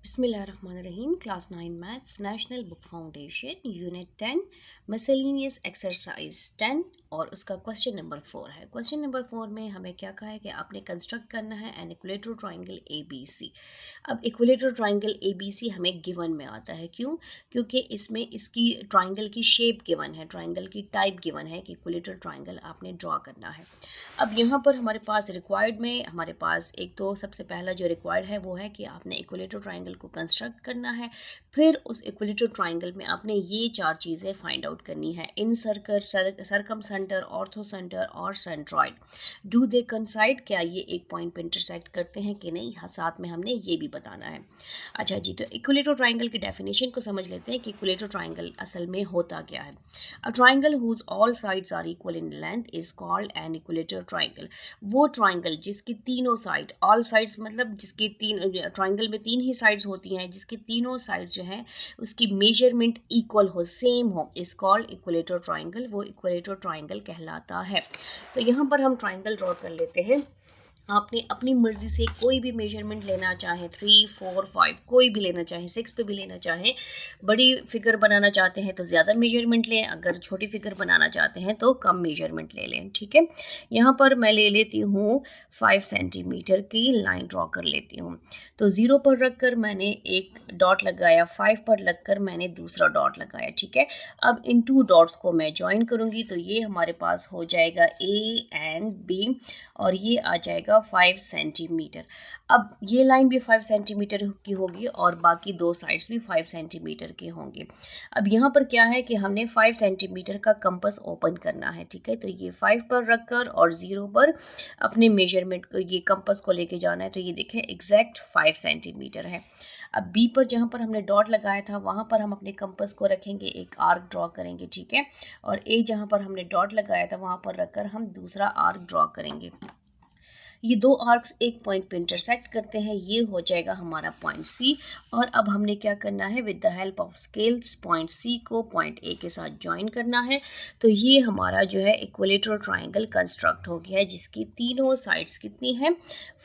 Bismillahirrahmanirrahim. Class 9 Maths, National Book Foundation, Unit 10, Miscellaneous Exercise 10 और उसका question number 4 है। Question number 4 में हमें क्या कहा है कि आपने कंस्ट्रक्ट करना है एन इक्विलेटरल ट्राइंगल ABC। अब इक्विलेटरल ट्राइंगल ABC हमें गिवन में आता है, क्यों? क्योंकि इसमें इसकी ट्राइंगल की शेप गिवन है, ट्राइंगल की टाइप गिवन है कि इक्विलेटरल ट्राइंगल आपने ड्रॉ करना है। अब यहाँ पर हमारे पास रिक्वायर्ड में हमारे पास एक तो सबसे पहला जो रिक्वायर्ड है वो है कि आपने इक्विलेटरल ट्राइंगल को कंस्ट्रक्ट करना है। फिर उस इक्विलेटरल ट्राइंगल में आपने ये 4 चीज़ें फाइंड आउट करनी है: इन सर्कल, सरकम सेंटर, ऑर्थो सेंटर और सेंट्रॉइड। डू दे कंसाइड, क्या ये एक पॉइंट पे इंटरसेक्ट करते हैं कि नहीं, साथ में हमने ये भी बताना है। अच्छा जी, तो इक्विलेटरल ट्राइंगल की डेफिनेशन को समझ लेते हैं कि इक्विलेटरल ट्राइंगल असल में होता क्या है। A triangle whose all sides are equal in length is called an equilateral triangle. वो ट्राइंगल जिसकी तीनों साइड, ऑल साइड्स मतलब जिसकी ट्राइंगल में 3 ही साइड्स होती हैं, जिसकी तीनों साइड्स जो हैं उसकी मेजरमेंट इक्वल हो, सेम हो, इज कॉल्ड इक्विलेटरल ट्राइंगल। वो इक्विलेटरल ट्राइंगल कहलाता है। तो यहाँ पर हम ट्राइंगल ड्रॉ कर लेते हैं। आपने अपनी मर्जी से कोई भी मेजरमेंट लेना चाहे, 3, 4, 5 कोई भी लेना चाहे, 6 पे भी लेना चाहे। बड़ी फिगर बनाना चाहते हैं तो ज़्यादा मेजरमेंट लें, अगर छोटी फिगर बनाना चाहते हैं तो कम मेजरमेंट ले लें। ठीक है, यहाँ पर मैं ले लेती हूँ 5 सेंटीमीटर की लाइन ड्रॉ कर लेती हूँ। तो 0 पर रख कर मैंने एक डॉट लगाया, 5 पर लग कर मैंने दूसरा डॉट लगाया। ठीक है, अब इन 2 डॉट्स को मैं ज्वाइन करूँगी तो ये हमारे पास हो जाएगा A एंड B और ये आ जाएगा 5 सेंटीमीटर। अब ये लाइन भी 5 सेंटीमीटर की होगी और बाकी 2 साइड्स भी 5 सेंटीमीटर के होंगे। अब यहाँ पर क्या है कि हमने 5 सेंटीमीटर का कंपास ओपन करना है। ठीक है, तो ये 5 पर रखकर और 0 पर अपने मेजरमेंट को, ये कंपास को लेके जाना है। तो ये देखें एग्जैक्ट 5 सेंटीमीटर है। अब बी पर जहाँ पर हमने डॉट लगाया था वहाँ पर हम अपने कंपास को रखेंगे, एक आर्क ड्रॉ करेंगे। ठीक है, और ए जहाँ पर हमने डॉट लगाया था वहाँ पर रखकर हम दूसरा आर्क ड्रॉ करेंगे। ये 2 आर्क्स एक पॉइंट पे इंटरसेक्ट करते हैं, ये हो जाएगा हमारा पॉइंट सी। और अब हमने क्या करना है, with the help of scales point C को पॉइंट ए के साथ ज्वाइन करना है। तो ये हमारा जो है इक्विलेटरल ट्राइंगल कंस्ट्रक्ट हो गया है, जिसकी तीनों साइड्स कितनी हैं,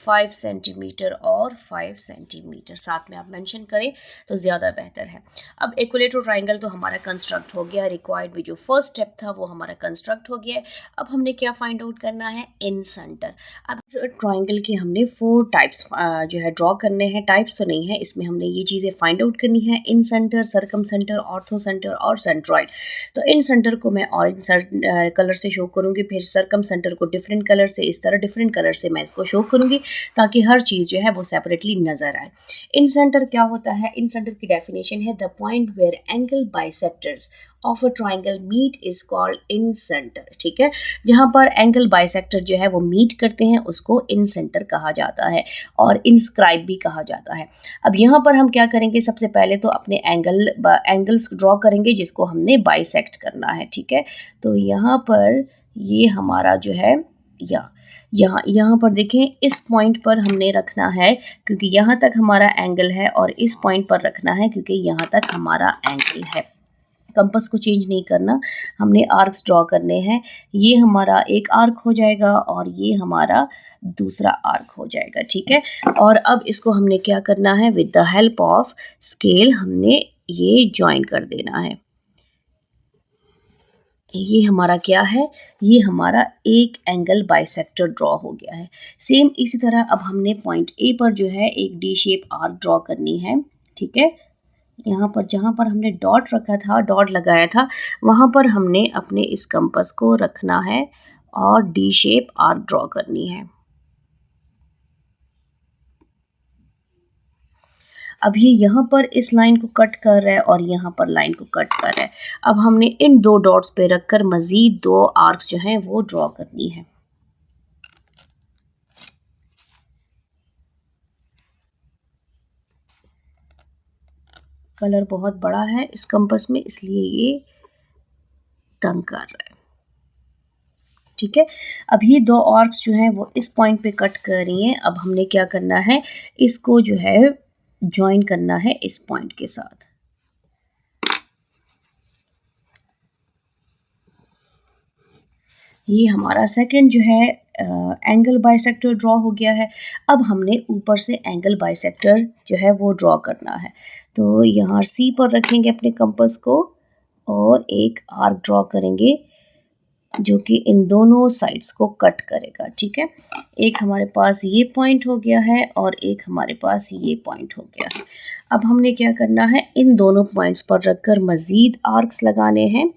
5 सेंटीमीटर और 5 सेंटीमीटर। साथ में आप मेंशन करें तो ज़्यादा बेहतर है। अब इक्विलेटरल ट्राइंगल तो हमारा कंस्ट्रक्ट हो गया, रिक्वायर्ड भी जो फर्स्ट स्टेप था वो हमारा कंस्ट्रक्ट हो गया है। अब हमने क्या फाइंड आउट करना है, इन सेंटर। अब ट्राइंगल के हमने 4 टाइप्स जो है ड्रॉ करने हैं, टाइप्स तो नहीं है, इसमें हमने ये चीज़ें फाइंड आउट करनी है: इन सेंटर, सरकम सेंटर, ऑर्थो सेंटर और सेंट्रॉइड। तो इन सेंटर को मैं ऑरेंज कलर से शो करूँगी, फिर सरकम सेंटर को डिफरेंट कलर से, इस तरह डिफरेंट कलर से मैं इसको शो करूँगी ताकि हर चीज़ जो है वो सेपरेटली नज़र आए। इन सेंटर क्या होता है, इन सेंटर की डेफिनेशन है the point where angle bisectors of a triangle meet is called incentre. ठीक है, जहाँ पर एंगल बाइसेक्टर जो है वो मीट करते हैं उसको इन सेंटर कहा जाता है और इंस्क्राइब भी कहा जाता है। अब यहाँ पर हम क्या करेंगे, सबसे पहले तो अपने एंगल्स ड्रॉ करेंगे जिसको हमने बाइसेक्ट करना है। ठीक है, तो यहाँ पर ये हमारा जो है यहाँ पर देखें, इस पॉइंट पर हमने रखना है क्योंकि यहाँ तक हमारा एंगल है, और इस पॉइंट पर रखना है क्योंकि यहाँ तक हमारा एंगल है। कंपास को चेंज नहीं करना, हमने आर्क्स ड्रॉ करने हैं। ये हमारा एक आर्क हो जाएगा और ये हमारा दूसरा आर्क हो जाएगा। ठीक है, और अब इसको हमने क्या करना है, with the help of scale हमने ये ज्वाइन कर देना है। ये हमारा क्या है, ये हमारा एक एंगल बाइसेक्टर ड्रॉ हो गया है। सेम इसी तरह अब हमने पॉइंट ए पर जो है एक डी शेप आर्क ड्रॉ करनी है। ठीक है, यहाँ पर जहाँ पर हमने डॉट रखा था, डॉट लगाया था, वहाँ पर हमने अपने इस कंपास को रखना है और डी शेप आर्क ड्रॉ करनी है। अब ये यहाँ पर इस लाइन को कट कर रहा है और यहाँ पर लाइन को कट कर रहा है। अब हमने इन 2 डॉट्स पे रखकर मज़ीद 2 आर्क्स जो हैं वो ड्रॉ करनी है। कलर बहुत बड़ा है इस कंपास में, इसलिए ये तंग कर रहा है। ठीक है, अब ये 2 आर्क्स जो हैं वो इस पॉइंट पे कट कर रही हैं। अब हमने क्या करना है, इसको जो है ज्वाइन करना है इस पॉइंट के साथ। ये हमारा सेकंड जो है एंगल बाइसेक्टर ड्रॉ हो गया है। अब हमने ऊपर से एंगल बाइसेक्टर जो है वो ड्रॉ करना है। तो यहाँ सी पर रखेंगे अपने कंपास को और एक आर्क ड्रॉ करेंगे जो कि इन दोनों साइड्स को कट करेगा, ठीक है। एक हमारे पास ये पॉइंट हो गया है और एक हमारे पास ये पॉइंट हो गया है। अब हमने क्या करना है, इन दोनों पॉइंट्स पर रखकर मज़ीद आर्क्स लगाने हैं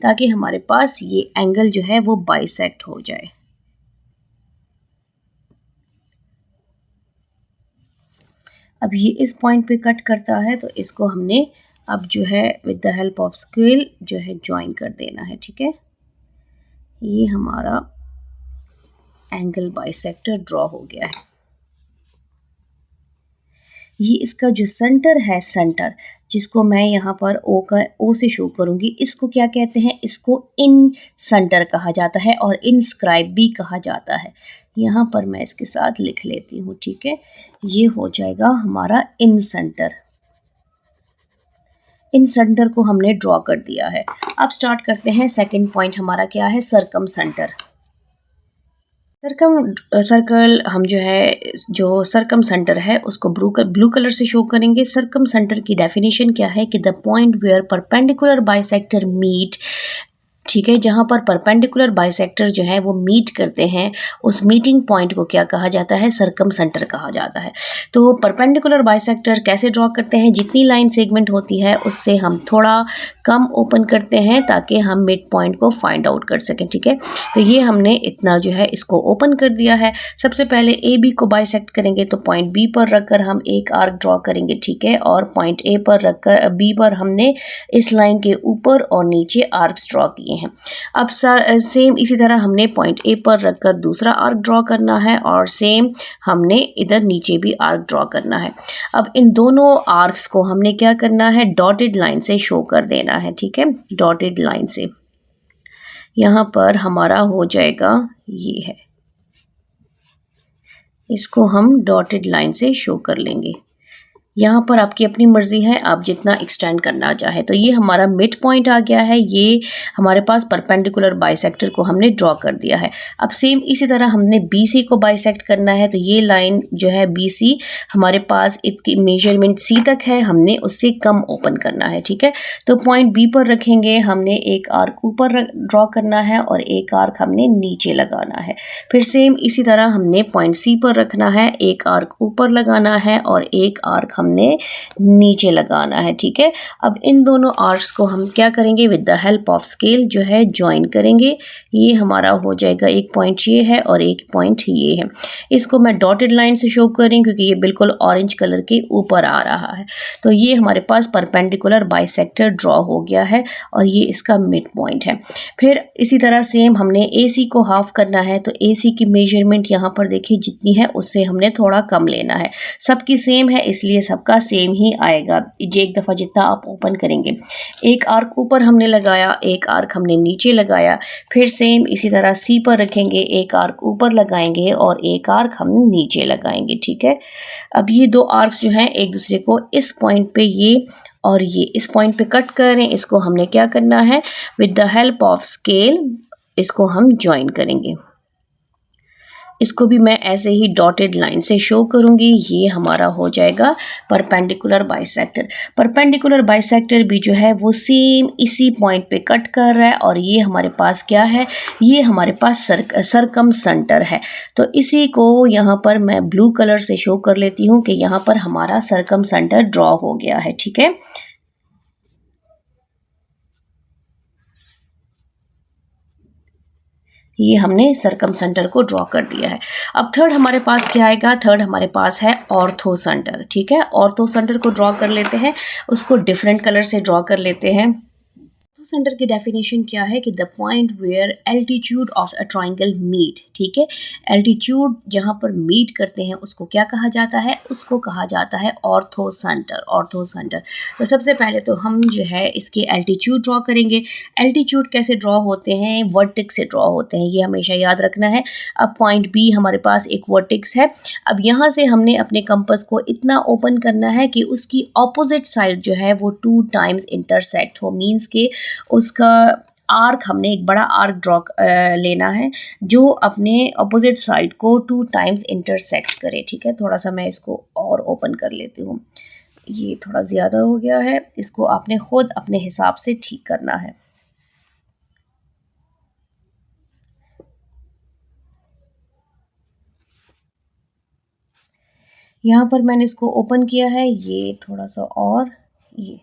ताकि हमारे पास ये एंगल जो है वो बाइसेक्ट हो जाए। अब ये इस पॉइंट पे कट करता है तो इसको हमने अब जो है with the help of scale जो है ज्वाइन कर देना है, ठीक है। ये हमारा एंगल बाइसेक्टर ड्रॉ हो गया है। ये इसका जो सेंटर है, सेंटर जिसको मैं यहाँ पर ओ से शो करूँगी, इसको क्या कहते हैं, इसको इन सेंटर कहा जाता है और इनस्क्राइब भी कहा जाता है। यहाँ पर मैं इसके साथ लिख लेती हूँ, ठीक है। ये हो जाएगा हमारा इन सेंटर। इन सेंटर को हमने ड्रॉ कर दिया है। अब स्टार्ट करते हैं। सेकंड पॉइंट हमारा क्या है, सरकम सेंटर। सर्कल हम जो है, जो सरकम सेंटर है उसको ब्लू कलर से शो करेंगे। सरकम सेंटर की डेफिनेशन क्या है कि the point where perpendicular bisector meet, ठीक है, जहाँ पर परपेंडिकुलर बाइसेक्टर जो है वो मीट करते हैं, उस मीटिंग पॉइंट को क्या कहा जाता है, सरकम सेंटर कहा जाता है। तो परपेंडिकुलर बाइसेक्टर कैसे ड्रॉ करते हैं, जितनी लाइन सेगमेंट होती है उससे हम थोड़ा कम ओपन करते हैं ताकि हम मिड पॉइंट को फाइंड आउट कर सकें, ठीक है। तो ये हमने इतना जो है इसको ओपन कर दिया है। सबसे पहले ए बी को बाइसेक्ट करेंगे तो पॉइंट बी पर रखकर हम एक आर्क ड्रॉ करेंगे, ठीक है, और पॉइंट ए पर रखकर बी पर हमने इस लाइन के ऊपर और नीचे आर्क्स ड्रॉ किए हैं। अब सेम इसी तरह हमने पॉइंट ए पर रखकर दूसरा आर्क ड्रॉ करना है और सेम हमने इधर नीचे भी आर्क ड्रॉ करना है। अब इन दोनों आर्क्स को हमने क्या करना है, डॉटेड लाइन से शो कर देना है, ठीक है, डॉटेड लाइन से। यहाँ पर हमारा हो जाएगा, ये है, इसको हम डॉटेड लाइन से शो कर लेंगे। यहाँ पर आपकी अपनी मर्जी है, आप जितना एक्सटेंड करना चाहे। तो ये हमारा मिड पॉइंट आ गया है। ये हमारे पास परपेंडिकुलर बाइसेक्टर को हमने ड्रॉ कर दिया है। अब सेम इसी तरह हमने BC को बाइसेक्ट करना है। तो ये लाइन जो है BC हमारे पास इसकी मेजरमेंट C तक है, हमने उससे कम ओपन करना है, ठीक है। तो पॉइंट B पर रखेंगे, हमने एक आर्क ऊपर ड्रॉ करना है और एक आर्क हमने नीचे लगाना है। फिर सेम इसी तरह हमने पॉइंट C पर रखना है, एक आर्क ऊपर लगाना है और एक आर्क हमने नीचे लगाना है, ठीक है। अब इन दोनों आर्क्स को हम क्या करेंगे, with the help of scale जो है ज्वाइन करेंगे। ये हमारा हो जाएगा, एक पॉइंट ये है और एक पॉइंट ये है। इसको मैं डॉटेड लाइन से शो कर रही हूँ क्योंकि ये बिल्कुल ऑरेंज कलर के ऊपर आ रहा है। तो ये हमारे पास परपेंडिकुलर बाइसेक्टर ड्रॉ हो गया है और ये इसका मिड पॉइंट है। फिर इसी तरह सेम हमने AC को हाफ करना है। तो AC की मेजरमेंट यहाँ पर देखिए जितनी है उससे हमने थोड़ा कम लेना है। सबकी सेम है इसलिए सबका सेम ही आएगा। ये एक दफ़ा जितना आप ओपन करेंगे, एक आर्क ऊपर हमने लगाया, एक आर्क हमने नीचे लगाया। फिर सेम इसी तरह C पर रखेंगे, एक आर्क ऊपर लगाएंगे और एक आर्क हम नीचे लगाएंगे, ठीक है। अब ये दो आर्क्स जो हैं एक दूसरे को इस पॉइंट पे, ये और ये इस पॉइंट पे कट करें। इसको हमने क्या करना है, with the help of scale इसको हम ज्वाइन करेंगे। इसको भी मैं ऐसे ही डॉटेड लाइन से शो करूंगी। ये हमारा हो जाएगा परपेंडिकुलर बाइसेक्टर। परपेंडिकुलर बाइसेक्टर भी जो है वो सेम इसी पॉइंट पे कट कर रहा है और ये हमारे पास क्या है, ये हमारे पास सरकम सेंटर है। तो इसी को यहाँ पर मैं ब्लू कलर से शो कर लेती हूँ कि यहाँ पर हमारा सरकम सेंटर ड्रॉ हो गया है, ठीक है। ये हमने सरकम सेंटर को ड्रॉ कर दिया है। अब थर्ड हमारे पास क्या आएगा, थर्ड हमारे पास है ऑर्थो सेंटर, ठीक है। ऑर्थो सेंटर को ड्रॉ कर लेते हैं, उसको डिफरेंट कलर से ड्रॉ कर लेते हैं। सेंटर की डेफिनेशन क्या है कि the point where altitude of a triangle meet, ठीक है। एल्टीट्यूड जहां पर मीट करते हैं उसको क्या कहा जाता है, उसको कहा जाता है ऑर्थो सेंटर, ऑर्थो सेंटर। तो सबसे पहले तो हम जो है इसके एल्टीट्यूड ड्रॉ करेंगे। एल्टीट्यूड कैसे ड्रॉ होते हैं, वर्टेक्स से ड्रॉ होते हैं, ये हमेशा याद रखना है। अब पॉइंट B हमारे पास एक वर्टेक्स है। अब यहाँ से हमने अपने कंपास को इतना ओपन करना है कि उसकी ऑपोजिट साइड जो है वो 2 टाइम्स इंटरसेक्ट हो, मीन्स के उसका आर्क, हमने एक बड़ा आर्क ड्रॉ लेना है जो अपने अपोजिट साइड को 2 टाइम्स इंटरसेक्ट करे। ठीक है, थोड़ा सा मैं इसको और ओपन कर लेती हूँ, ये थोड़ा ज़्यादा हो गया है, इसको आपने खुद अपने हिसाब से ठीक करना है। यहाँ पर मैंने इसको ओपन किया है, ये थोड़ा सा और, ये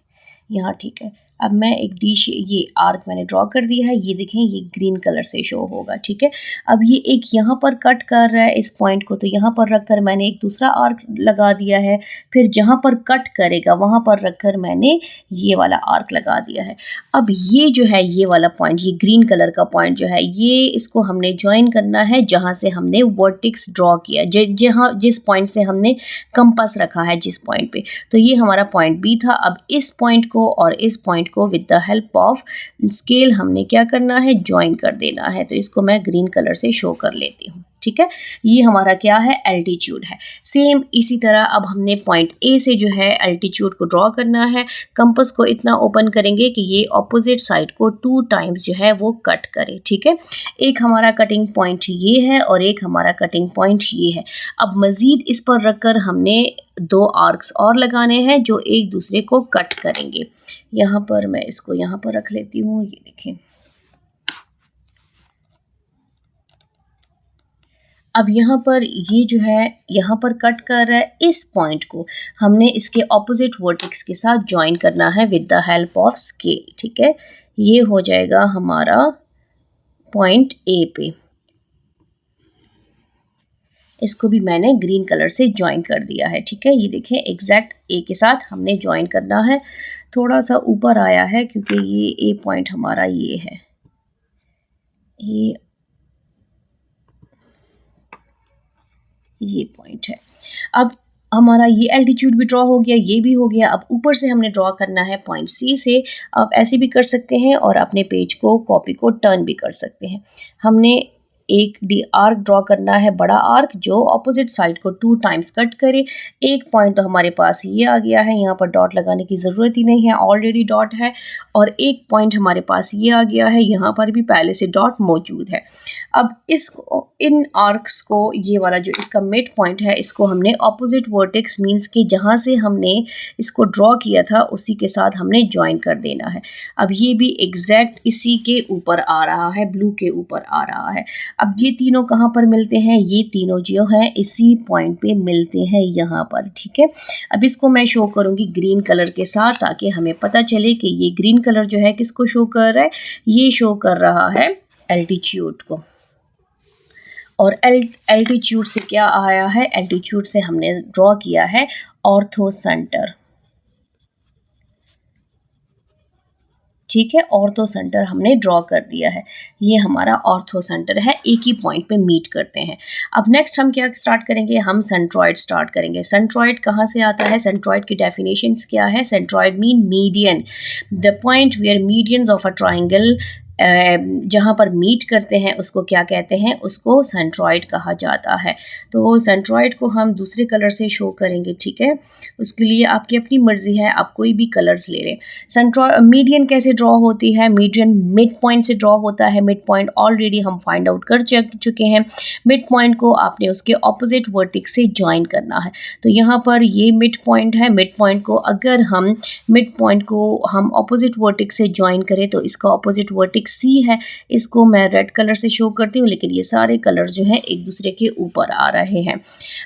यहाँ ठीक है। अब मैं एक ये आर्क मैंने ड्रॉ कर दिया है, ये देखें ये ग्रीन कलर से शो होगा। ठीक है, अब ये एक यहाँ पर कट कर रहा है इस पॉइंट को, तो यहाँ पर रखकर मैंने एक दूसरा आर्क लगा दिया है, फिर जहाँ पर कट करेगा वहाँ पर रखकर मैंने ये वाला आर्क लगा दिया है। अब ये जो है ये वाला पॉइंट, ये ग्रीन कलर का पॉइंट जो है, ये इसको हमने ज्वाइन करना है जहाँ से हमने वर्टेक्स ड्रॉ किया, जहाँ जिस पॉइंट से हमने कंपास रखा है जिस पॉइंट पे, तो ये हमारा पॉइंट बी था। अब इस पॉइंट को और इस पॉइंट को with the help of scale हमने क्या करना है, ज्वाइन कर देना है। तो इसको मैं ग्रीन कलर से शो कर लेती हूँ। ठीक है, ये हमारा क्या है, एल्टीट्यूड है। सेम इसी तरह अब हमने पॉइंट ए से जो है एल्टीट्यूड को ड्रॉ करना है। कंपास को इतना ओपन करेंगे कि ये ऑपोजिट साइड को 2 टाइम्स जो है वो कट करे। ठीक है, एक हमारा कटिंग पॉइंट ये है और एक हमारा कटिंग पॉइंट ये है। अब मज़ीद इस पर रखकर हमने 2 आर्क्स और लगाने हैं जो एक दूसरे को कट करेंगे। यहाँ पर मैं इसको यहाँ पर रख लेती हूँ, ये देखें। अब यहाँ पर ये जो है यहाँ पर कट कर रहा है, इस पॉइंट को हमने इसके ऑपोजिट वर्टेक्स के साथ ज्वाइन करना है with the help of scale. ठीक है, ये हो जाएगा हमारा पॉइंट ए पे। इसको भी मैंने ग्रीन कलर से ज्वाइन कर दिया है। ठीक है, ये देखें एग्जैक्ट ए के साथ हमने ज्वाइन करना है। थोड़ा सा ऊपर आया है क्योंकि ये ए पॉइंट हमारा ये है, ये पॉइंट है। अब हमारा ये एल्टीट्यूड भी ड्रॉ हो गया, ये भी हो गया। अब ऊपर से हमने ड्रॉ करना है पॉइंट सी से। आप ऐसे भी कर सकते हैं और अपने पेज को कॉपी को टर्न भी कर सकते हैं। हमने एक आर्क ड्रॉ करना है, बड़ा आर्क जो ऑपोजिट साइड को 2 टाइम्स कट करे। एक पॉइंट तो हमारे पास ये आ गया है, यहाँ पर डॉट लगाने की ज़रूरत ही नहीं है, ऑलरेडी डॉट है। और एक पॉइंट हमारे पास ये आ गया है, यहाँ पर भी पहले से डॉट मौजूद है। अब इसको, इन आर्क्स को, ये वाला जो इसका मिड पॉइंट है, इसको हमने ऑपोजिट वर्टेक्स मीन्स कि जहाँ से हमने इसको ड्रॉ किया था उसी के साथ हमने ज्वाइन कर देना है। अब ये भी एग्जैक्ट इसी के ऊपर आ रहा है, ब्लू के ऊपर आ रहा है। अब ये तीनों कहाँ पर मिलते हैं, ये तीनों जो हैं इसी पॉइंट पे मिलते हैं यहाँ पर। ठीक है, अब इसको मैं शो करूँगी ग्रीन कलर के साथ ताकि हमें पता चले कि ये ग्रीन कलर जो है किसको शो कर रहा है, ये शो कर रहा है एल्टीट्यूड को। और एल्टीट्यूड से क्या आया है, एल्टीट्यूड से हमने ड्रॉ किया है ऑर्थो सेंटर। ठीक है, ऑर्थो सेंटर हमने ड्रॉ कर दिया है, ये हमारा ऑर्थो सेंटर है, एक ही पॉइंट पे मीट करते हैं। अब नेक्स्ट हम क्या स्टार्ट करेंगे, हम सेंट्रॉइड स्टार्ट करेंगे। सेंट्रॉइड कहाँ से आता है, सेंट्रॉइड की डेफिनेशंस क्या है, centroid mean median, the point where medians of a triangle, जहाँ पर मीट करते हैं उसको क्या कहते हैं, उसको सेंट्रॉइड कहा जाता है। तो सेंट्रॉइड को हम दूसरे कलर से शो करेंगे। ठीक है, उसके लिए आपकी अपनी मर्जी है, आप कोई भी कलर्स ले लें। मीडियन कैसे ड्रॉ होती है, मीडियन मिड पॉइंट से ड्रॉ होता है। मिड पॉइंट ऑलरेडी हम फाइंड आउट कर चुके हैं। मिड पॉइंट को आपने उसके ऑपोजिट वर्टेक्स से ज्वाइन करना है। तो यहाँ पर ये मिड पॉइंट है, मिड पॉइंट को अगर हम मिड पॉइंट को हम ऑपोजिट वर्टेक्स से ज्वाइन करें तो इसका ऑपोजिट वर्टेक्स सी है, इसको मैं रेड कलर से शो करती हूँ, लेकिन ये सारे कलर्स जो हैं एक दूसरे के ऊपर आ रहे हैं।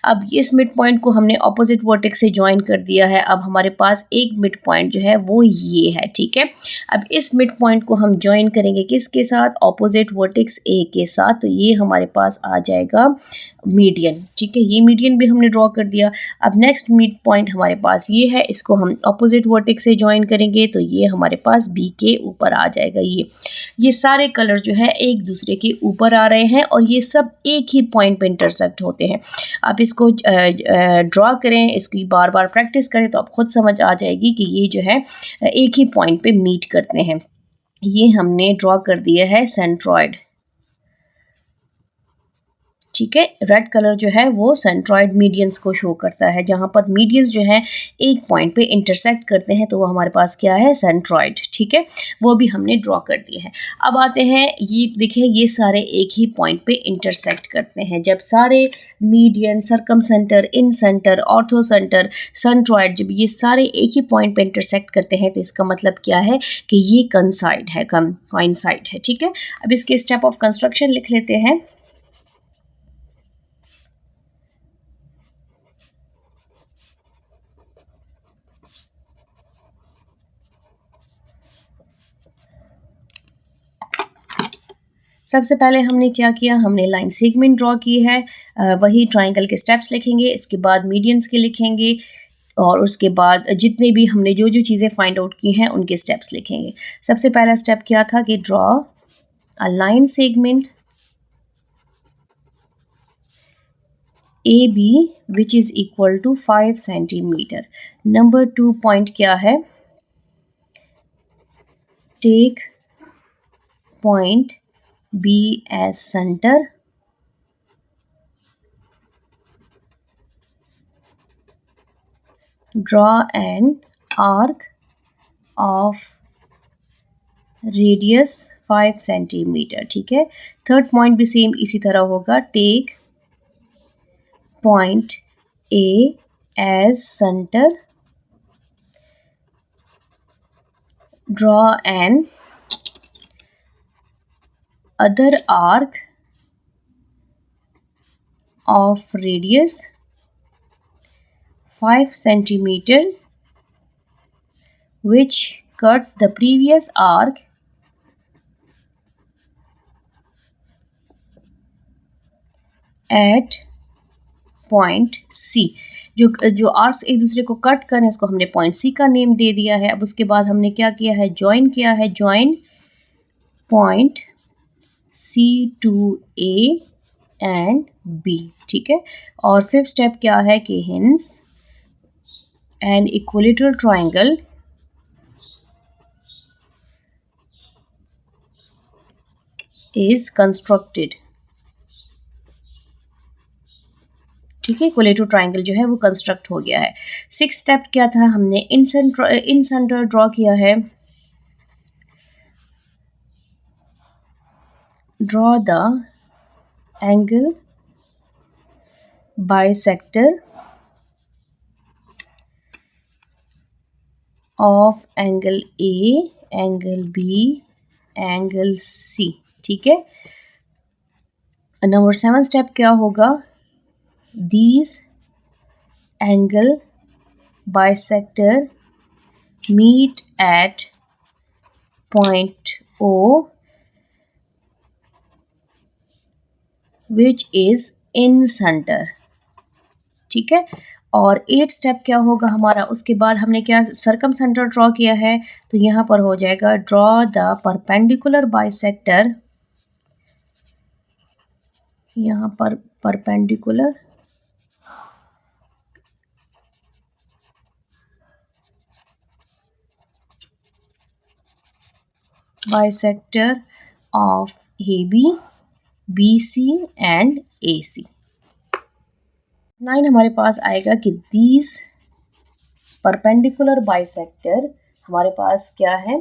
अब इस मिड पॉइंट को हमने ऑपोजिट वर्टेक्स से ज्वाइन कर दिया है। अब हमारे पास एक मिड पॉइंट जो है वो ये है। ठीक है, अब इस मिड पॉइंट को हम ज्वाइन करेंगे किसके साथ, ऑपोजिट वर्टेक्स ए के साथ। तो ये हमारे पास आ जाएगा मीडियन। ठीक है, ये मीडियन भी हमने ड्रॉ कर दिया। अब नेक्स्ट मिड पॉइंट हमारे पास ये है, इसको हम ऑपोजिट वर्टेक्स से ज्वाइन करेंगे तो ये हमारे पास बी के ऊपर आ जाएगा। ये सारे कलर जो है एक दूसरे के ऊपर आ रहे हैं और ये सब एक ही पॉइंट पे इंटरसेक्ट होते हैं। आप इसको ड्रॉ करें, इसकी बार बार प्रैक्टिस करें तो आप खुद समझ आ जाएगी कि ये जो है एक ही पॉइंट पे मीट करते हैं। ये हमने ड्रॉ कर दिया है सेंट्रॉइड। ठीक है। रेड कलर जो है वो सेंट्रॉइड मीडियंस को शो करता है, जहां पर मीडियंस जो है एक पॉइंट पे इंटरसेक्ट करते हैं तो वो हमारे पास क्या है, सेंट्रॉइड। ठीक है, वो भी हमने ड्रॉ कर दिए हैं। अब आते हैं, ये देखिए ये सारे एक ही पॉइंट पे इंटरसेक्ट करते हैं। जब सारे मीडियन, सरकम सेंटर, इन सेंटर, ऑर्थो सेंटर, सेंट्रॉइड जब ये सारे एक ही पॉइंट पे इंटरसेक्ट करते हैं तो इसका मतलब क्या है कि ये कंसाइड है, कॉइंसाइड है। ठीक है, अब इसके स्टेप ऑफ कंस्ट्रक्शन लिख लेते हैं। सबसे पहले हमने क्या किया, हमने लाइन सेगमेंट ड्रॉ की है, वही ट्राइंगल के स्टेप्स लिखेंगे, इसके बाद मीडियंस के लिखेंगे और उसके बाद जितने भी हमने जो जो चीज़ें फाइंड आउट की हैं उनके स्टेप्स लिखेंगे। सबसे पहला स्टेप क्या था कि draw a line segment AB which is equal to 5 centimetre. Number 2 point क्या है, take point B as center, draw an arc of radius 5 centimetre. ठीक है, थर्ड पॉइंट भी सेम इसी तरह होगा, take point A as center, draw an other arc of radius 5 centimeter which cut the previous arc at point C। जो arcs एक दूसरे को कट करें इसको हमने पॉइंट C का नेम दे दिया है। अब उसके बाद हमने क्या किया है, ज्वाइन किया है, join point C to A and B। ठीक है, और फिफ्थ स्टेप क्या है कि hence an equilateral triangle is constructed. ठीक है, इक्विलेटरल ट्रायंगल जो है वो कंस्ट्रक्ट हो गया है। सिक्स स्टेप क्या था, हमने इन सेंटर ड्रॉ किया है, draw the angle bisector of angle A, angle B, angle C। ठीक है, नंबर 7 स्टेप क्या होगा, these angle bisector meet at point O which is in center। ठीक है, और 8 स्टेप क्या होगा हमारा, उसके बाद हमने क्या सरकम सेंटर ड्रॉ किया है तो यहाँ पर हो जाएगा ड्रॉ द परपेंडिकुलर बाइसेक्टर, यहाँ पर perpendicular bisector of AB, BC and AC। 9 हमारे पास आएगा कि दीज परपेंडिकुलर बाइसेक्टर हमारे पास क्या है,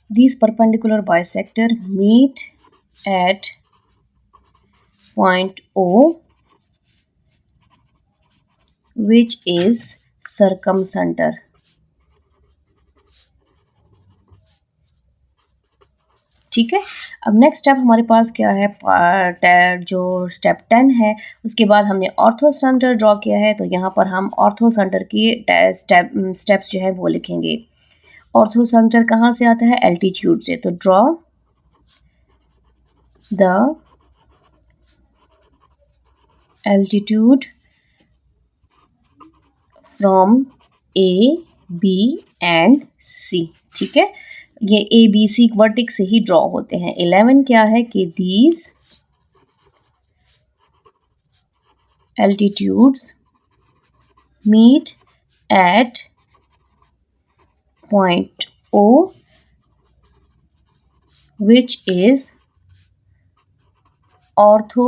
these perpendicular bisector meet at point O which is circumcenter। ठीक है, अब नेक्स्ट स्टेप हमारे पास क्या है, जो स्टेप 10 है उसके बाद हमने ऑर्थो सेंटर ड्रॉ किया है तो यहाँ पर हम ऑर्थो सेंटर की स्टेप्स जो है वो लिखेंगे। ऑर्थो सेंटर कहाँ से आता है, एल्टीट्यूड से, तो draw the altitude from A, B and C। ठीक है, ये A, B, C वर्टिक्स से ही ड्रॉ होते हैं। 11 क्या है कि these altitudes meet at point O which is ortho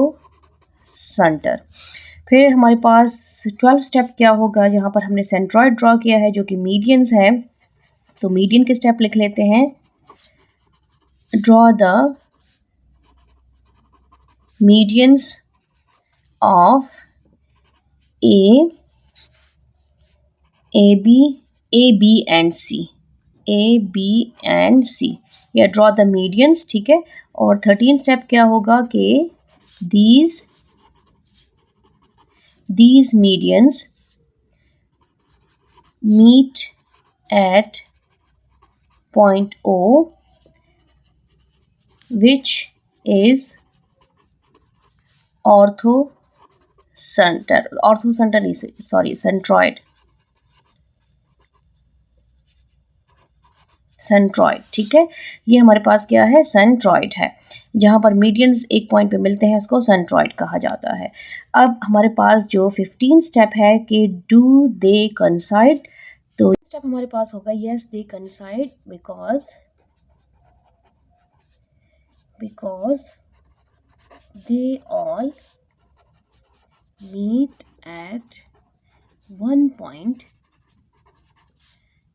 centre. फिर हमारे पास 12 स्टेप क्या होगा, जहाँ पर हमने सेंट्रॉइड ड्रॉ किया है जो कि मीडियंस है, तो मीडियन के स्टेप लिख लेते हैं। Draw the medians of A B and C, A B and C, या ड्रॉ द मीडियंस, ठीक है। और 13 स्टेप क्या होगा कि these medians meet at point O which is centroid, ठीक है। ये हमारे पास क्या है, सेंट्रॉइड है। जहाँ पर मीडियंस एक पॉइंट पे मिलते हैं उसको सेंट्रॉइड कहा जाता है। अब हमारे पास जो 15 स्टेप है कि डू दे कंसाइड, तो स्टेप हमारे पास होगा yes they coincide because they all meet at one point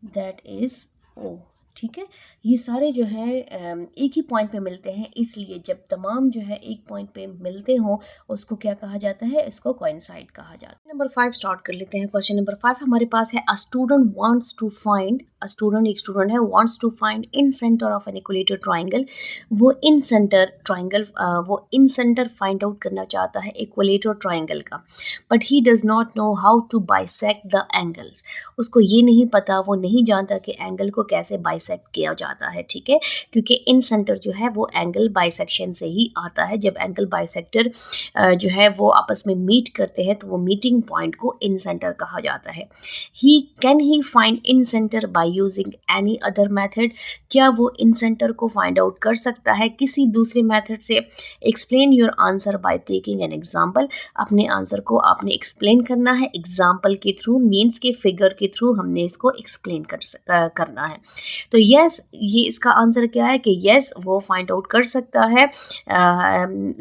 that is O, ठीक है। ये सारे जो है एक ही पॉइंट पे मिलते हैं, इसलिए जब तमाम जो है एक पॉइंट पे मिलते हों उसको क्या कहा जाता है, इसको कोइंसाइड कहा जाता है। नंबर 5 स्टार्ट कर लेते हैं। क्वेश्चन नंबर 5 हमारे पास है, a student wants to find, एक स्टूडेंट है, wants to find incentre of an equilateral triangle. वो इन सेंटर फाइंड आउट करना चाहता है इक्विलेटरल ट्राइंगल का, but he does not know how to bisect the angles. उसको ये नहीं पता, वो नहीं जानता कि एंगल को कैसे बाइसेक्ट किया जाता है, ठीक है। क्योंकि इन सेंटर जो है वो एंगल बाइसेक्शन से ही आता है। जब एंगल बाइसेक्टर जो है वो आपस में मीट करते हैं तो वो मीटिंग पॉइंट को इन सेंटर कहा जाता है। Can he find in centre by using any other method, क्या वो इन सेंटर को फाइंड आउट कर सकता है किसी दूसरे मेथड से। Explain your answer by taking an example, अपने आंसर को आपने एक्सप्लेन करना है एग्जाम्पल के थ्रू, मीन्स के फिगर के थ्रू हमने इसको एक्सप्लेन करना है। तो यस, ये इसका आंसर क्या है कि यस वो फाइंड आउट कर सकता है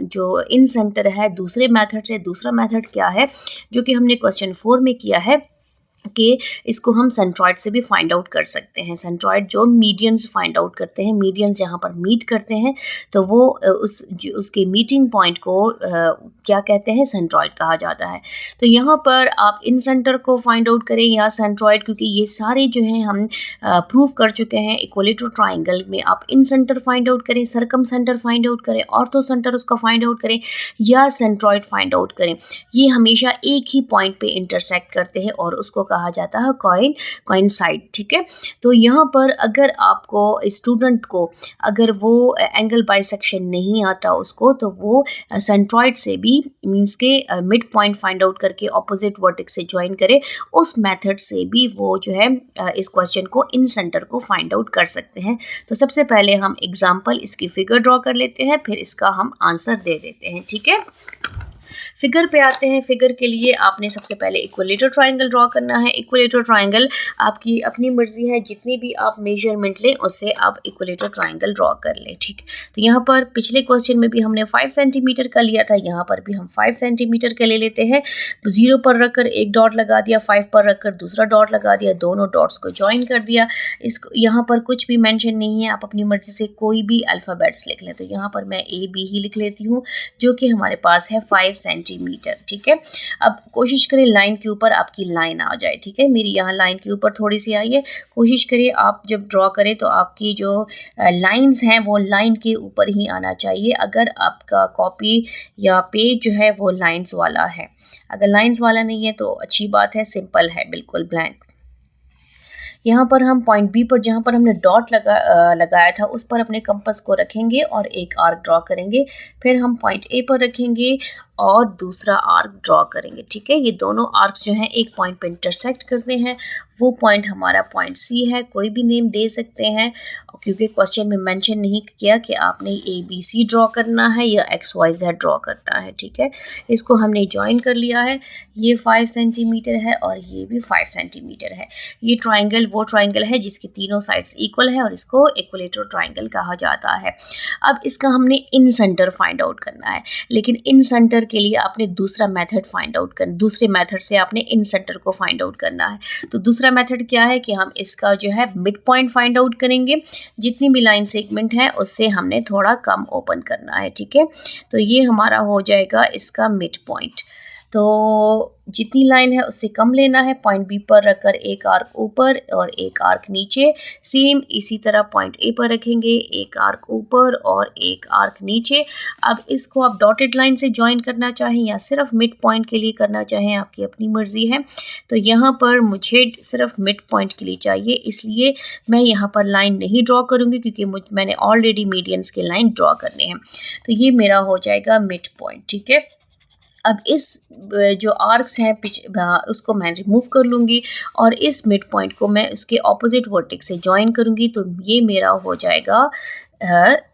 जो इन सेंटर है दूसरे मेथड से। दूसरा मेथड क्या है जो कि हमने क्वेश्चन 4 में किया है कि इसको हम सेंट्रॉइड से भी फाइंड आउट कर सकते हैं। सेंट्रॉइड जो मीडियंस फाइंड आउट करते हैं, मीडियंस जहाँ पर मीट करते हैं तो वो उसके मीटिंग पॉइंट को क्या कहते हैं, सेंट्रॉइड कहा जाता है। तो यहाँ पर आप इन सेंटर को फाइंड आउट करें या सेंट्रॉइड, क्योंकि ये सारे जो हैं हम प्रूव कर चुके हैं। इक्विलेटरल ट्राइंगल में आप इन सेंटर फाइंड आउट करें, सरकम सेंटर फाइंड आउट करें, ऑर्थो सेंटर उसका फाइंड आउट करें या सेंट्रॉइड फाइंड आउट करें, ये हमेशा एक ही पॉइंट पे इंटरसेक्ट करते हैं और उसको कहा जाता है कोइंसाइड, ठीक है। तो यहाँ पर अगर आपको स्टूडेंट को अगर वो एंगल बाइसेक्शन नहीं आता उसको, तो वो सेंट्रॉइड से भी मींस के मिड पॉइंट फाइंड आउट करके ऑपोजिट वर्टेक्स से ज्वाइन करे, उस मेथड से भी वो जो है इस क्वेश्चन को इन सेंटर को फाइंड आउट कर सकते हैं। तो सबसे पहले हम एग्जाम्पल इसकी फिगर ड्रॉ कर लेते हैं, फिर इसका हम आंसर दे देते हैं, ठीक है। फिगर पे आते हैं। फिगर के लिए आपने सबसे पहले इक्विलेटरल ट्राइंगल ड्रॉ करना है। इक्विलेटरल ट्राइंगल आपकी अपनी मर्जी है, जितनी भी आप मेजरमेंट लें उससे आप इक्विलेटरल ट्राइंगल ड्रॉ कर लें, ठीक। तो यहाँ पर पिछले क्वेश्चन में भी हमने 5 सेंटीमीटर का लिया था, यहाँ पर भी हम 5 सेंटीमीटर का ले लेते हैं। 0 पर रखकर एक डॉट लगा दिया, 5 पर रखकर दूसरा डॉट लगा दिया, दोनों डॉट्स को ज्वाइन कर दिया। इसको यहाँ पर कुछ भी मेंशन नहीं है, आप अपनी मर्जी से कोई भी अल्फ़ाबेट्स लिख लें। तो यहाँ पर मैं AB ही लिख लेती हूँ जो कि हमारे पास है 5 सेंटीमीटर, ठीक है। अब कोशिश करें लाइन के ऊपर आपकी लाइन आ जाए, ठीक है। मेरी यहाँ लाइन के ऊपर थोड़ी सी आई है, कोशिश करिए आप जब ड्रॉ करें तो आपकी जो लाइंस हैं वो लाइन के ऊपर ही आना चाहिए। अगर आपका कॉपी या पेज जो है वो लाइंस वाला है, अगर लाइंस वाला नहीं है तो अच्छी बात है, सिंपल है, बिल्कुल ब्लैंक। यहाँ पर हम पॉइंट बी पर जहाँ पर हमने डॉट लगाया था उस पर अपने कंपास को रखेंगे और एक आर्क ड्रॉ करेंगे। फिर हम पॉइंट ए पर रखेंगे और दूसरा आर्क ड्रॉ करेंगे। ठीक है, ये दोनों आर्क्स जो हैं एक पॉइंट पे इंटरसेक्ट करते हैं, वो पॉइंट हमारा पॉइंट सी है। कोई भी नेम दे सकते हैं क्योंकि क्वेश्चन में मेंशन नहीं किया कि आपने ABC ड्रॉ करना है या XYZ ड्रॉ करना है। ठीक है, इसको हमने ज्वाइन कर लिया है। ये 5 सेंटीमीटर है और ये भी 5 सेंटीमीटर है। ये ट्राइंगल वो ट्राइंगल है जिसकी तीनों साइड्स इक्वल है और इसको इक्विलेटरल ट्राइंगल कहा जाता है। अब इसका हमने इन सेंटर फाइंड आउट करना है, लेकिन इन सेंटर के लिए आपने दूसरा मेथड फाइंड आउट करना, दूसरे मेथड से आपने इन सेंटर को फाइंड आउट करना है। तो दूसरा मेथड क्या है कि हम इसका जो है मिड पॉइंट फाइंड आउट करेंगे। जितनी भी लाइन सेगमेंट है उससे हमने थोड़ा कम ओपन करना है। ठीक है, तो ये हमारा हो जाएगा इसका मिड पॉइंट। तो जितनी लाइन है उससे कम लेना है, पॉइंट बी पर रखकर एक आर्क ऊपर और एक आर्क नीचे। सेम इसी तरह पॉइंट ए पर रखेंगे, एक आर्क ऊपर और एक आर्क नीचे। अब इसको आप डॉटेड लाइन से ज्वाइन करना चाहें या सिर्फ मिड पॉइंट के लिए करना चाहें, आपकी अपनी मर्जी है। तो यहाँ पर मुझे सिर्फ मिड पॉइंट के लिए चाहिए, इसलिए मैं यहाँ पर लाइन नहीं ड्रॉ करूँगी क्योंकि मैंने ऑलरेडी मीडियंस के लाइन ड्रॉ करने हैं। तो ये मेरा हो जाएगा मिड पॉइंट। ठीक है, अब इस जो आर्क्स हैं उसको मैं रिमूव कर लूँगी और इस मिड पॉइंट को मैं उसके ऑपोजिट वर्टेक्स से ज्वाइन करूँगी। तो ये मेरा हो जाएगा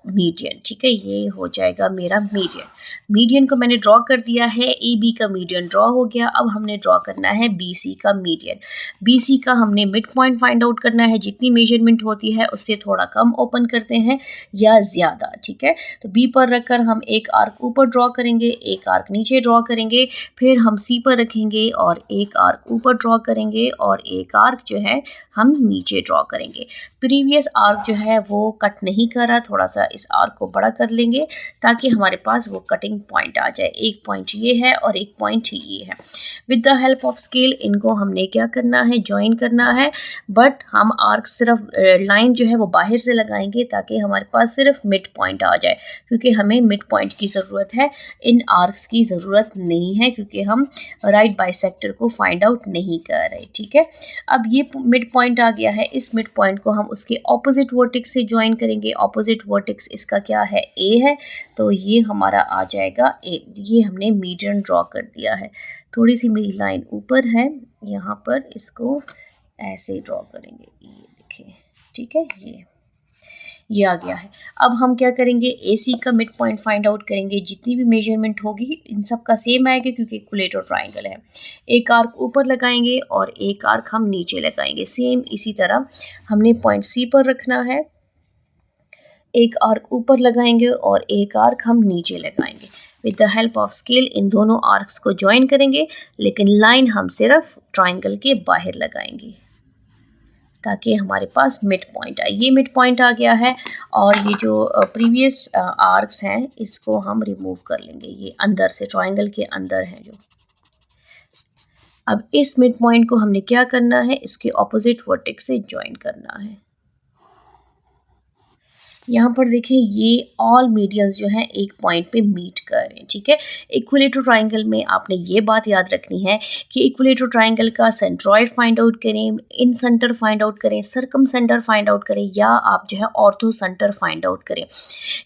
मीडियन। ठीक है, ये हो जाएगा मेरा मीडियन। मीडियन को मैंने ड्रॉ कर दिया है, AB का मीडियन ड्रॉ हो गया। अब हमने ड्रॉ करना है BC का मीडियन। BC का हमने मिड पॉइंट फाइंड आउट करना है। जितनी मेजरमेंट होती है उससे थोड़ा कम ओपन करते हैं या ज़्यादा। ठीक है, तो B पर रखकर हम एक आर्क ऊपर ड्रॉ करेंगे, एक आर्क नीचे ड्रॉ करेंगे, फिर हम C पर रखेंगे और एक आर्क ऊपर ड्रॉ करेंगे और एक आर्क जो है हम नीचे ड्रॉ करेंगे। प्रीवियस आर्क जो है वो कट नहीं कर रहा, थोड़ा सा इस आर्क को बड़ा कर लेंगे ताकि हमारे पास वो कटिंग पॉइंट आ जाए। एक पॉइंट ये है और एक पॉइंट ये है। With the help of scale इनको हमने क्या करना है, ज्वाइन करना है। बट हम आर्क सिर्फ लाइन जो है वो बाहर से लगाएंगे ताकि हमारे पास सिर्फ मिड पॉइंट आ जाए, क्योंकि हमें मिड पॉइंट की ज़रूरत है, इन आर्क्स की ज़रूरत नहीं है क्योंकि हम राइट बाइसेक्टर को फाइंड आउट नहीं कर रहे। ठीक है, अब ये मिड पॉइंट आ गया है। इस मिड पॉइंट को हम उसके ऑपोजिट वर्टेक्स से ज्वाइन करेंगे। ऑपोजिट वर्टेक्स इसका क्या है, A है, तो ये हमारा आ जाएगा A। ये हमने मीडियन ड्रॉ कर दिया है। थोड़ी सी मेरी लाइन ऊपर है, यहाँ पर इसको ऐसे ड्रॉ करेंगे, ये देखिए। ठीक है, ये आ गया है। अब हम क्या करेंगे, AC का मिड पॉइंट फाइंड आउट करेंगे। जितनी भी मेजरमेंट होगी इन सब का सेम आएगा क्योंकि इक्विलेटरल ट्राइंगल है। एक आर्क ऊपर लगाएंगे और एक आर्क हम नीचे लगाएंगे। सेम इसी तरह हमने पॉइंट C पर रखना है, एक आर्क ऊपर लगाएंगे और एक आर्क हम नीचे लगाएंगे। With the help of scale in दोनों आर्क्स को ज्वाइन करेंगे, लेकिन लाइन हम सिर्फ ट्राइंगल के बाहर लगाएंगे ताकि हमारे पास मिड पॉइंट आए। ये मिड पॉइंट आ गया है और ये जो प्रीवियस आर्क्स हैं इसको हम रिमूव कर लेंगे। ये अंदर से ट्राइंगल के अंदर है जो। अब इस मिड पॉइंट को हमने क्या करना है, इसके ऑपोजिट वर्टेक्स से ज्वाइन करना है। यहाँ पर देखें, ये ऑल मीडियंस जो हैं एक पॉइंट पे मीट कर रहे हैं। ठीक है, इक्विलेटरल ट्राइंगल में आपने ये बात याद रखनी है कि इक्विलेटरल ट्राइंगल का सेंट्रॉइड फाइंड आउट करें, इन सेंटर फाइंड आउट करें, सर्कम सेंटर फाइंड आउट करें या आप जो है ऑर्थो सेंटर फाइंड आउट करें।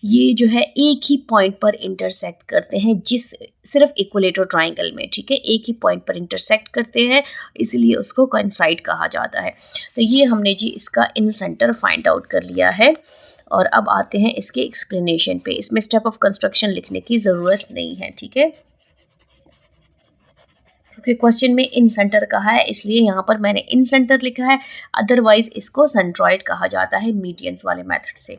ये जो है एक ही पॉइंट पर इंटरसेक्ट करते हैं, जिस सिर्फ इक्विलेटरल ट्राइंगल में। ठीक है, एक ही पॉइंट पर इंटरसेक्ट करते हैं, इसलिए उसको कोइंसाइड कहा जाता है। तो ये हमने जी इसका इन सेंटर फाइंड आउट कर लिया है। और अब आते हैं इसके एक्सप्लेनेशन पे। इसमें स्टेप ऑफ कंस्ट्रक्शन लिखने की ज़रूरत नहीं है। ठीक है, क्योंकि क्वेश्चन में इन सेंटर कहा है इसलिए यहाँ पर मैंने इन सेंटर लिखा है, अदरवाइज इसको सेंट्रॉइड कहा जाता है मीडियंस वाले मेथड से।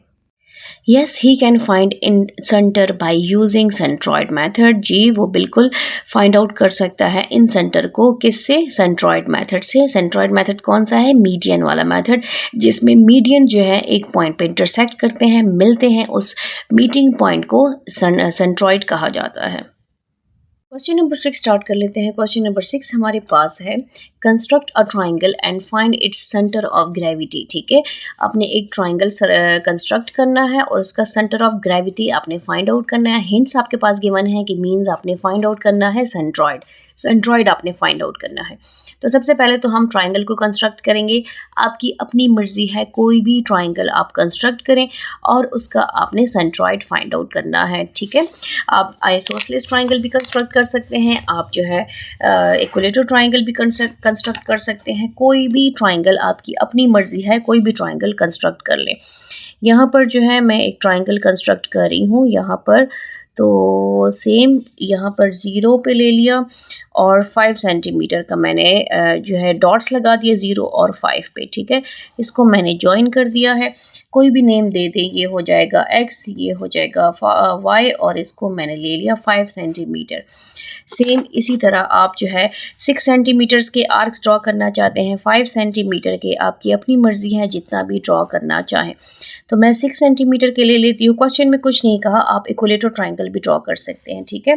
Yes, he can find in center by using centroid method। जी वो बिल्कुल फाइंड आउट कर सकता है इन सेंटर को, किससे, सेंट्रॉइड मेथड से। सेंट्रॉइड मेथड कौन सा है, मीडियन वाला मेथड, जिसमें मीडियन जो है एक पॉइंट पे इंटरसेक्ट करते हैं, मिलते हैं, उस मीटिंग पॉइंट को सेंट्रॉइड कहा जाता है। क्वेश्चन नंबर 6 स्टार्ट कर लेते हैं। क्वेश्चन नंबर 6 हमारे पास है, construct a triangle and find its centre of gravity. ठीक है, आपने एक ट्राइंगल कंस्ट्रक्ट करना है और उसका सेंटर ऑफ ग्रेविटी आपने फाइंड आउट करना है। हिंट्स आपके पास गिवन है कि मीन्स आपने फाइंड आउट करना है सेंट्रॉइड। सेंट्रॉइड आपने फाइंड आउट करना है। तो सबसे पहले तो हम ट्राइंगल को कंस्ट्रक्ट करेंगे। आपकी अपनी मर्जी है, कोई भी ट्राइंगल आप कंस्ट्रक्ट करें और उसका आपने सेंट्रॉइड फाइंड आउट करना है, ठीक है। आप आइसोसेलेस ट्राइंगल भी कंस्ट्रक्ट कर सकते हैं, आप जो है इक्विलेटरल ट्राइंगल भी कंस्ट्रक्ट कर सकते हैं। कोई भी ट्राइंगल आपकी अपनी मर्जी है, कोई भी ट्राइंगल कंस्ट्रक्ट कर लें। यहाँ पर जो है मैं एक ट्राइंगल कंस्ट्रक्ट कर रही हूँ यहाँ पर, तो सेम यहाँ पर 0 पे ले लिया और 5 सेंटीमीटर का मैंने जो है डॉट्स लगा दिए 0 और 5 पे, ठीक है। इसको मैंने ज्वाइन कर दिया है। कोई भी नेम दे दें, ये हो जाएगा x, ये हो जाएगा y और इसको मैंने ले लिया 5 सेंटीमीटर। सेम इसी तरह आप जो है 6 सेंटीमीटर्स के आर्क्स ड्रॉ करना चाहते हैं, 5 सेंटीमीटर के, आपकी अपनी मर्जी है जितना भी ड्रॉ करना चाहें। तो मैं 6 सेंटीमीटर के ले लेती हूँ। क्वेश्चन में कुछ नहीं कहा, आप इक्विलेटरल ट्राइंगल भी ड्रॉ कर सकते हैं, ठीक है।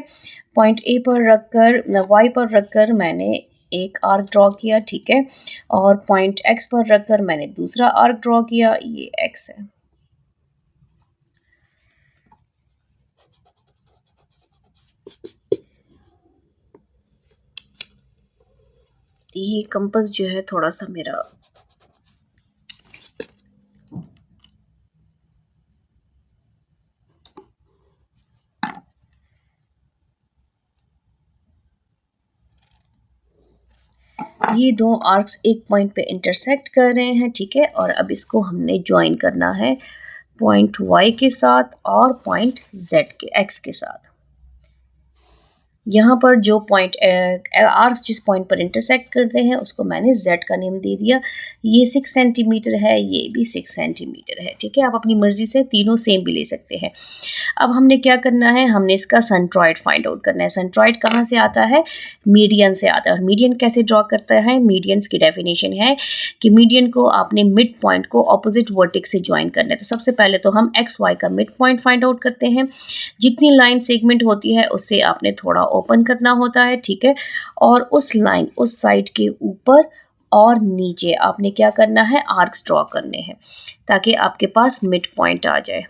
पॉइंट ए पर रखकर, वाई पर रखकर मैंने एक आर्क ड्रॉ किया, ठीक है, और पॉइंट एक्स पर रखकर मैंने दूसरा आर्क ड्रॉ किया, ये एक्स है। ये कंपास जो है थोड़ा सा मेरा ये दो आर्क्स एक पॉइंट पे इंटरसेक्ट कर रहे हैं, ठीक है। और अब इसको हमने ज्वाइन करना है पॉइंट y के साथ और पॉइंट z के x के साथ। यहाँ पर जो पॉइंट आर्क्स जिस पॉइंट पर इंटरसेक्ट करते हैं उसको मैंने z का नेम दे दिया। ये 6 सेंटीमीटर है, ये भी 6 सेंटीमीटर है, ठीक है। आप अपनी मर्जी से तीनों सेम भी ले सकते हैं। अब हमने क्या करना है, हमने इसका सेंट्रॉइड फाइंड आउट करना है। सेंट्रॉइड कहाँ से आता है, मीडियन से आता है। और मीडियन कैसे ड्रॉ करता है, मीडियंस की डेफिनेशन है कि मीडियन को आपने मिड पॉइंट को ऑपोजिट वर्टेक्स से ज्वाइन करना है। तो सबसे पहले तो हम एक्स वाई का मिड पॉइंट फाइंड आउट करते हैं। जितनी लाइन सेगमेंट होती है उससे आपने थोड़ा ओपन करना होता है, ठीक है। और उस लाइन, उस साइड के ऊपर और नीचे आपने क्या करना है, आर्क्स ड्रॉ करने हैं ताकि आपके पास मिड पॉइंट आ जाए।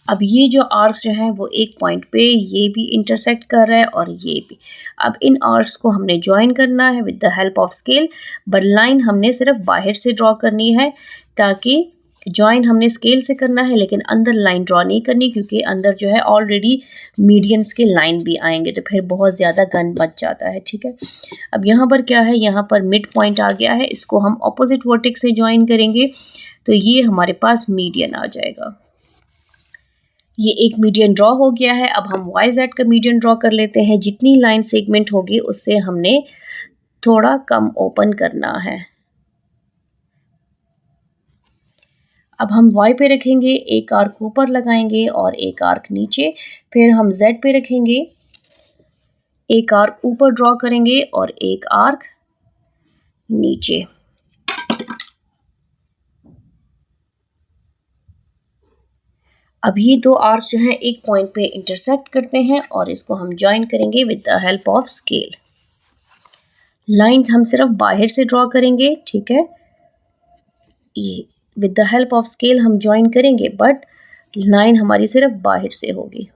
अब ये जो आर्क्स जो हैं वो एक पॉइंट पे ये भी इंटरसेक्ट कर रहा है और ये भी। अब इन आर्क्स को हमने ज्वाइन करना है with the help of scale, but line हमने सिर्फ बाहर से ड्रॉ करनी है, ताकि ज्वाइन हमने स्केल से करना है लेकिन अंदर लाइन ड्रॉ नहीं करनी, क्योंकि अंदर जो है ऑलरेडी मीडियंस के लाइन भी आएंगे तो फिर बहुत ज़्यादा गन बच जाता है, ठीक है। अब यहाँ पर क्या है, यहाँ पर मिड पॉइंट आ गया है, इसको हम ऑपोजिट वर्टेक्स से ज्वाइन करेंगे तो ये हमारे पास मीडियन आ जाएगा। ये एक मीडियन ड्रॉ हो गया है। अब हम वाई जेड का मीडियन ड्रॉ कर लेते हैं। जितनी लाइन सेगमेंट होगी उससे हमने थोड़ा कम ओपन करना है। अब हम y पे रखेंगे, एक आर्क ऊपर लगाएंगे और एक आर्क नीचे। फिर हम z पे रखेंगे, एक आर्क ऊपर ड्रॉ करेंगे और एक आर्क नीचे। अब ये दो आर्क्स जो हैं एक पॉइंट पे इंटरसेक्ट करते हैं और इसको हम ज्वाइन करेंगे with the help of scale. Lines हम सिर्फ बाहर से ड्रॉ करेंगे, ठीक है। ये with the help of scale हम ज्वाइन करेंगे बट लाइन हमारी सिर्फ बाहर से होगी।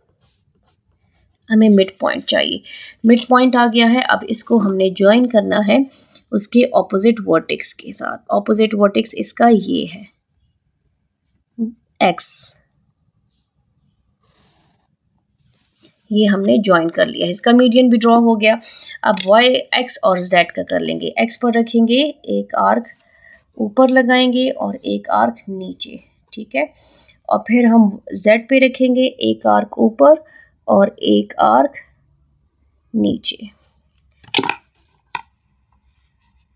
हमें मिड पॉइंट चाहिए, मिड पॉइंट आ गया है। अब इसको हमने ज्वाइन करना है उसके ऑपोजिट वर्टेक्स के साथ। ऑपोजिट वर्टेक्स इसका ये है x, ये हमने ज्वाइन कर लिया, इसका मीडियन भी ड्रॉ हो गया। अब y, x और z का कर लेंगे। x पर रखेंगे, एक आर्क ऊपर लगाएंगे और एक आर्क नीचे, ठीक है। और फिर हम z पे रखेंगे, एक आर्क ऊपर और एक आर्क नीचे।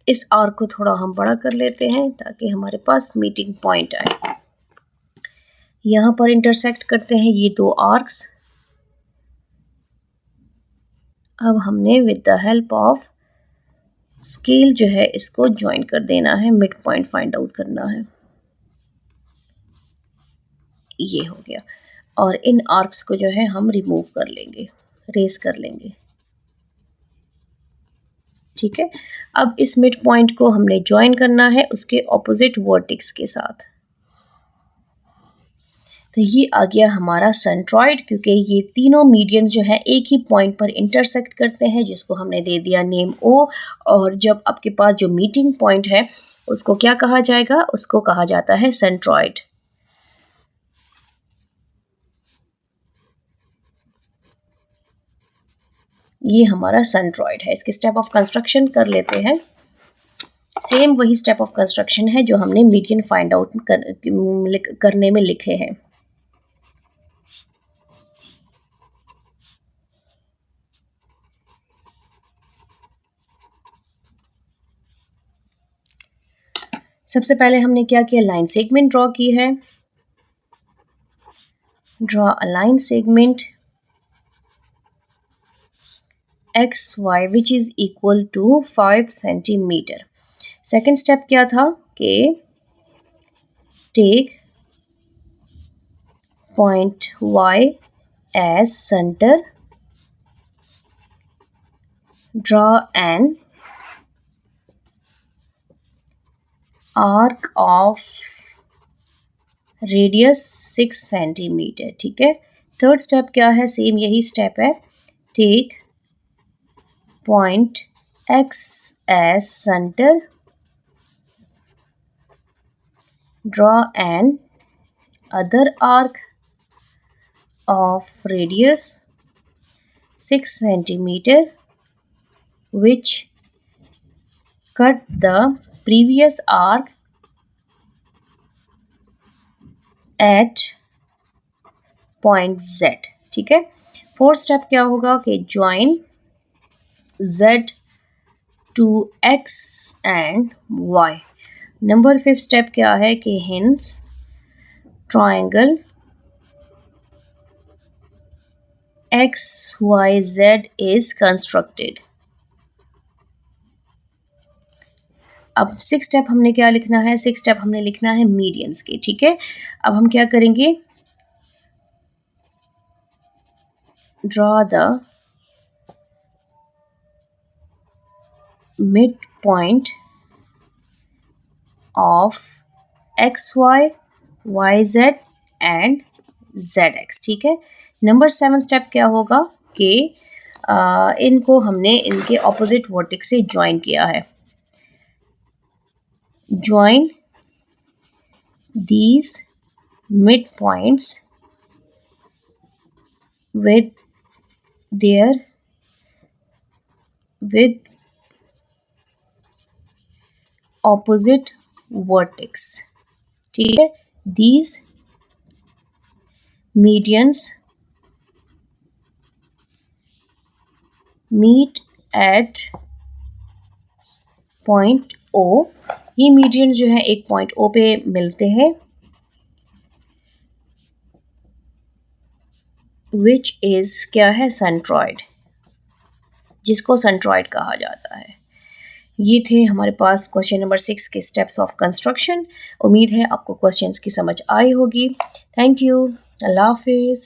इस आर्क को थोड़ा हम बड़ा कर लेते हैं ताकि हमारे पास मीटिंग पॉइंट आए। यहाँ पर इंटरसेक्ट करते हैं ये दो आर्क्स। अब हमने with the help of scale जो है इसको ज्वाइन कर देना है, मिड पॉइंट फाइंड आउट करना है। ये हो गया। और इन आर्क्स को जो है हम रिमूव कर लेंगे, रेस कर लेंगे, ठीक है। अब इस मिड पॉइंट को हमने ज्वाइन करना है उसके ऑपोजिट वर्टेक्स के साथ। तो ये आ गया हमारा सेंट्रॉइड, क्योंकि ये तीनों मीडियन जो है एक ही पॉइंट पर इंटरसेक्ट करते हैं, जिसको हमने दे दिया नेम ओ। और जब आपके पास जो मीटिंग पॉइंट है उसको क्या कहा जाएगा, उसको कहा जाता है सेंट्रॉइड। ये हमारा सेंट्रॉइड है। इसके स्टेप ऑफ कंस्ट्रक्शन कर लेते हैं। सेम वही स्टेप ऑफ कंस्ट्रक्शन है जो हमने मीडियन फाइंड आउट करने में लिखे हैं। सबसे पहले हमने क्या किया, लाइन सेगमेंट ड्रॉ की है। Draw a line segment XY which is equal to 5 centimetre. Second step क्या था कि take point Y as center, draw an arc of radius 6 centimetre. ठीक है। थर्ड स्टेप क्या है, सेम यही स्टेप है। Take point X as center, draw an other arc of radius 6 centimeter which cut the previous arc at point Z। ठीक है। Fourth step क्या होगा कि join Z to X and Y। Number fifth step क्या है कि hence triangle XYZ is constructed। अब six step हमने क्या लिखना है, सिक्स स्टेप हमने लिखना है मीडियंस के। ठीक है। अब हम क्या करेंगे, draw the mid point of XY, YZ and ZX। ठीक है। नंबर सेवन स्टेप क्या होगा कि इनको हमने इनके ऑपोजिट वर्टेक्स से ज्वाइन किया है। Join these mid points with opposite vertex। ठीक है। these medians meet at point O। ये मीडियन जो है एक पॉइंट O पे मिलते हैं, which is क्या है, सेंट्रॉइड, जिसको सेंट्रॉइड कहा जाता है। ये थे हमारे पास क्वेश्चन नंबर 6 के स्टेप्स ऑफ कंस्ट्रक्शन। उम्मीद है आपको क्वेश्चंस की समझ आई होगी। Thank you. अल्लाह हाफिज़।